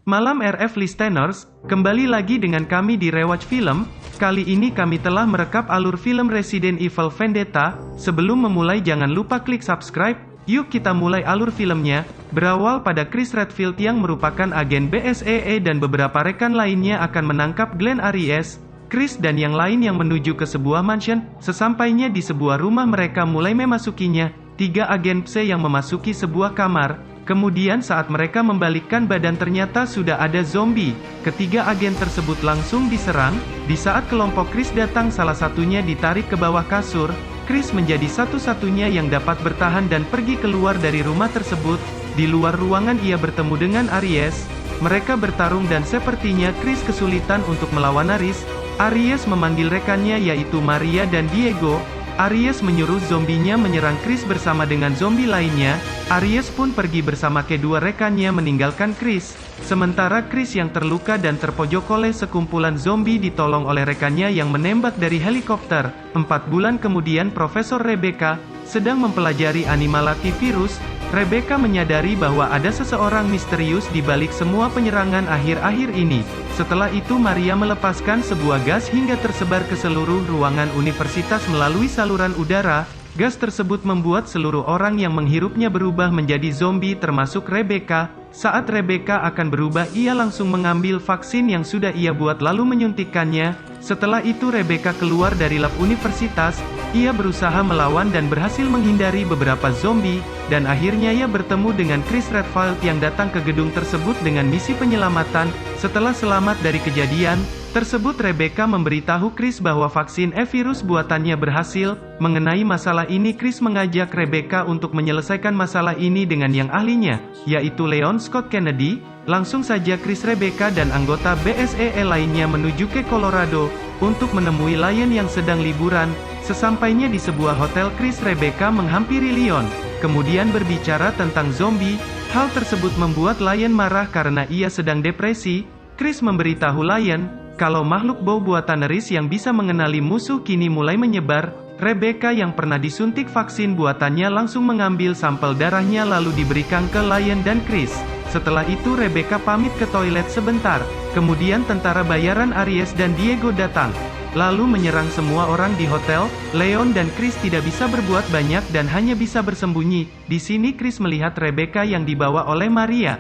Malam RF Listeners, kembali lagi dengan kami di Rewatch Film. Kali ini kami telah merekap alur film Resident Evil Vendetta. Sebelum memulai jangan lupa klik subscribe. Yuk kita mulai alur filmnya. Berawal pada Chris Redfield yang merupakan agen BSAA dan beberapa rekan lainnya akan menangkap Glenn Aries, Chris dan yang lain yang menuju ke sebuah mansion. Sesampainya di sebuah rumah mereka mulai memasukinya. 3 agen PSE yang memasuki sebuah kamar. Kemudian saat mereka membalikkan badan ternyata sudah ada zombie. Ketiga agen tersebut langsung diserang. Di saat kelompok Chris datang salah satunya ditarik ke bawah kasur. Chris menjadi satu-satunya yang dapat bertahan dan pergi keluar dari rumah tersebut. Di luar ruangan ia bertemu dengan Aries. Mereka bertarung dan sepertinya Chris kesulitan untuk melawan Aries. Aries memanggil rekannya yaitu Maria dan Diego. Aries menyuruh zombinya menyerang Chris bersama dengan zombie lainnya. Aries pun pergi bersama kedua rekannya meninggalkan Chris. Sementara Chris yang terluka dan terpojok oleh sekumpulan zombie ditolong oleh rekannya yang menembak dari helikopter. 4 bulan kemudian Profesor Rebecca sedang mempelajari animalati virus. Rebecca menyadari bahwa ada seseorang misterius di balik semua penyerangan akhir-akhir ini. Setelah itu Maria melepaskan sebuah gas hingga tersebar ke seluruh ruangan universitas melalui saluran udara. Gas tersebut membuat seluruh orang yang menghirupnya berubah menjadi zombie termasuk Rebecca. Saat Rebecca akan berubah ia langsung mengambil vaksin yang sudah ia buat lalu menyuntikkannya. Setelah itu Rebecca keluar dari lab universitas. Ia berusaha melawan dan berhasil menghindari beberapa zombie, dan akhirnya ia bertemu dengan Chris Redfield yang datang ke gedung tersebut dengan misi penyelamatan. Setelah selamat dari kejadian tersebut, Rebecca memberitahu Chris bahwa vaksin E-virus buatannya berhasil. Mengenai masalah ini Chris mengajak Rebecca untuk menyelesaikan masalah ini dengan yang ahlinya, yaitu Leon Scott Kennedy. Langsung saja Chris, Rebecca dan anggota BSAA lainnya menuju ke Colorado untuk menemui Lion yang sedang liburan. Sesampainya di sebuah hotel Chris, Rebecca menghampiri Leon, kemudian berbicara tentang zombie. Hal tersebut membuat Lion marah karena ia sedang depresi. Chris memberitahu Lion kalau makhluk bau buatan Aries yang bisa mengenali musuh kini mulai menyebar. Rebecca yang pernah disuntik vaksin buatannya langsung mengambil sampel darahnya lalu diberikan ke Lion dan Chris. Setelah itu Rebecca pamit ke toilet sebentar. Kemudian tentara bayaran Aries dan Diego datang, lalu menyerang semua orang di hotel. Leon dan Chris tidak bisa berbuat banyak dan hanya bisa bersembunyi. Di sini Chris melihat Rebecca yang dibawa oleh Maria.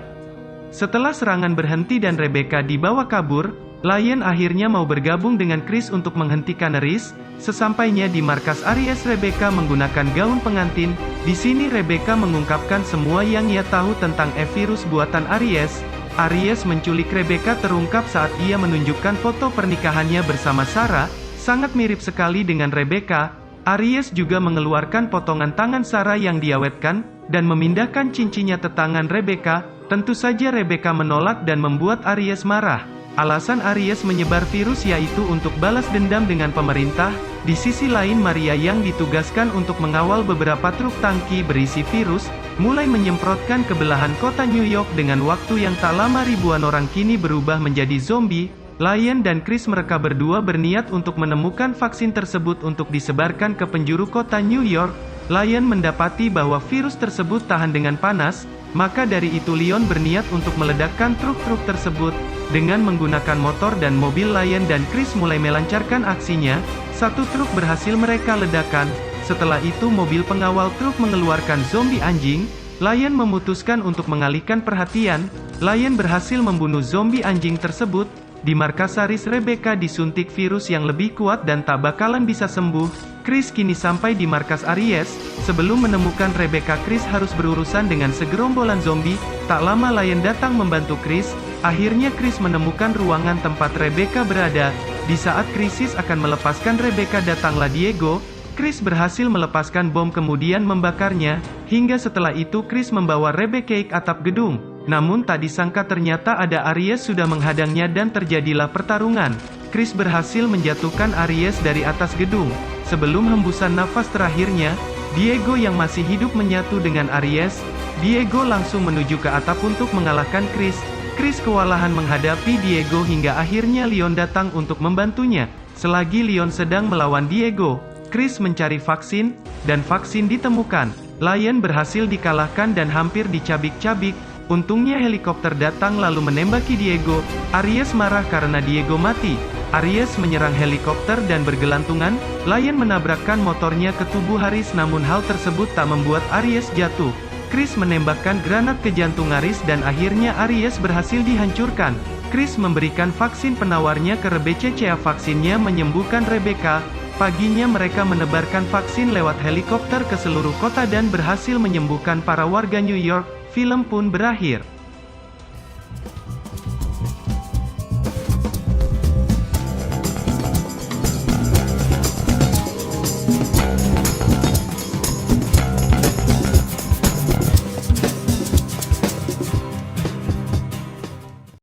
Setelah serangan berhenti dan Rebecca dibawa kabur, Lion akhirnya mau bergabung dengan Chris untuk menghentikan Aries. Sesampainya di markas Aries, Rebecca menggunakan gaun pengantin. Di sini Rebecca mengungkapkan semua yang ia tahu tentang E-virus buatan Aries. Aries menculik Rebecca terungkap saat ia menunjukkan foto pernikahannya bersama Sarah, sangat mirip sekali dengan Rebecca. Aries juga mengeluarkan potongan tangan Sarah yang diawetkan, dan memindahkan cincinnya ke tangan Rebecca. Tentu saja Rebecca menolak dan membuat Aries marah. Alasan Aries menyebar virus yaitu untuk balas dendam dengan pemerintah. Di sisi lain Maria yang ditugaskan untuk mengawal beberapa truk tangki berisi virus, mulai menyemprotkan ke belahan kota New York dengan waktu yang tak lama ribuan orang kini berubah menjadi zombie. Lion dan Chris mereka berdua berniat untuk menemukan vaksin tersebut untuk disebarkan ke penjuru kota New York. Lion mendapati bahwa virus tersebut tahan dengan panas, maka dari itu Leon berniat untuk meledakkan truk-truk tersebut. Dengan menggunakan motor dan mobil, Lion dan Chris mulai melancarkan aksinya. 1 truk berhasil mereka ledakan. Setelah itu mobil pengawal truk mengeluarkan zombie anjing. Lion memutuskan untuk mengalihkan perhatian. Lion berhasil membunuh zombie anjing tersebut. Di markas Aries, Rebecca disuntik virus yang lebih kuat dan tak bakalan bisa sembuh. Chris kini sampai di markas Aries. Sebelum menemukan Rebecca, Chris harus berurusan dengan segerombolan zombie. Tak lama Lion datang membantu Chris. Akhirnya Chris menemukan ruangan tempat Rebecca berada. Di saat krisis akan melepaskan Rebecca, datanglah Diego. Chris berhasil melepaskan bom kemudian membakarnya. Hingga setelah itu Chris membawa Rebecca ke atap gedung. Namun tak disangka ternyata ada Aries sudah menghadangnya dan terjadilah pertarungan. Chris berhasil menjatuhkan Aries dari atas gedung. Sebelum hembusan nafas terakhirnya, Diego yang masih hidup menyatu dengan Aries. Diego langsung menuju ke atap untuk mengalahkan Chris. Chris kewalahan menghadapi Diego hingga akhirnya Leon datang untuk membantunya. Selagi Leon sedang melawan Diego, Chris mencari vaksin, dan vaksin ditemukan. Lion berhasil dikalahkan dan hampir dicabik-cabik. Untungnya helikopter datang lalu menembaki Diego. Aries marah karena Diego mati. Aries menyerang helikopter dan bergelantungan. Lion menabrakkan motornya ke tubuh Aries, namun hal tersebut tak membuat Aries jatuh. Chris menembakkan granat ke jantung Aries dan akhirnya Aries berhasil dihancurkan. Chris memberikan vaksin penawarnya ke Rebecca. Vaksinnya menyembuhkan Rebecca. Paginya mereka menebarkan vaksin lewat helikopter ke seluruh kota dan berhasil menyembuhkan para warga New York. Film pun berakhir.